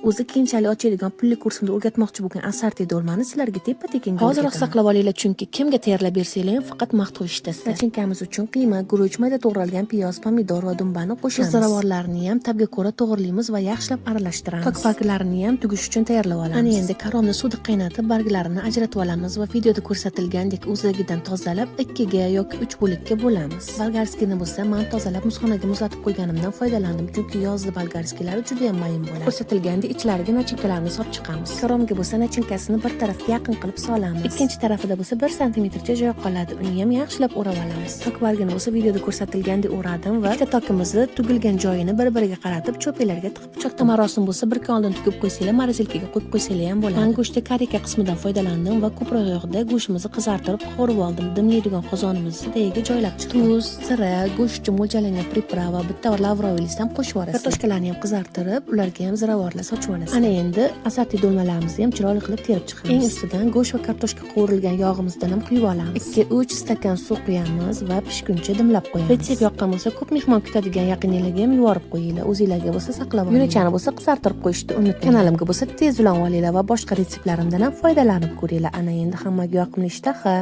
o'zi keyinchalik ochadigan pulli kursimda o'rgatmoqchi bo'lgan assorti dolmani sizlarga teppa-tekinga Hozirroq saqlab olinglar, chunki kimga tayyorlab bersanglar ham faqat maqtov ishtasizlar. Nachinkamiz uchun qiyma, guruch, mayda to'g'ralgan piyoz, pomidor va dumbani qo'shamiz. Ziravorlarni ham tabga ko'ra to'g'rilaymiz va yaxshilab aralashtiramiz. Tok barglarini ham tugish uchun tayyorlab olamiz. Ana endi karomni suvda qaynatib, barglarini ajratib olamiz va videoda ko'rsatilgandek o'zligidan tozalab 2 ga yoki 3 bo'lakka bo'lamiz. Bolgarskini bo'lsa men tozalab muzxonaga muzlatib qo'yganimdan foydaladim, chunki yozda bolgarskilari juda ham mayin bo'ladi. Ko'rsatilgandek ichlariga nachinkalarni solib chiqamiz. Karomga bo'lsa nachinkasini bir tarafga yaqin qilib solamiz. Ikkinchi tarafida bo'lsa 1 santimetrcha joy qoladi. Uni ham yaxshilab o'rab olamiz. Tok bargini bo'lsa videoda ko'rsatilgandek o'radim va ikkita tokimizni tugilgan joyini bir-biriga qaratib cho'paklarga tiqib pichoqda marosim bo'lsa bir kun oldin tugib qo'ysanglar, morosilkaga qo'yib qo'ysanglar ham bo'ladi. Men go'shtda karika qismidan foydalandim va ko'proq yog'da go'shtimizni qizartirib qovurib oldim. Dimlaydigan qozonimizni tagiga joylab chiqdim. Tuz, zira, go'shtga mo'ljallangan priprava, bitta lavroviy list ham qo'shib yuborasiz. Kartoshkalarni ham qizartirib, ularga ham ziravorlar sochib olasiz. Ana endi assorti dolmalarimizni ham chiroyli qilib terib chiqamiz. Eng ustidan go'sht va kartoshka qovurilgan yog'imizdan ham quyib olamiz. 2-3 stakan suv quyamiz va pishguncha dimlab qo'yamiz. Retsept yoqqan bo'lsa, ko'p mehmon kutadigan yaqinlarga ham yuborib qo'yinglar. O'zingizlarga bo'lsa saqlab oling. Yo'lachani bo'lsa qizartirib qo'yishni unutmang. Kanalimga bo'lsa tez ulanib olinglar va boshqa retseptlarimdan ham foydalanib ko'ringlar. Ana endi hammaga yoqimli ishtaha.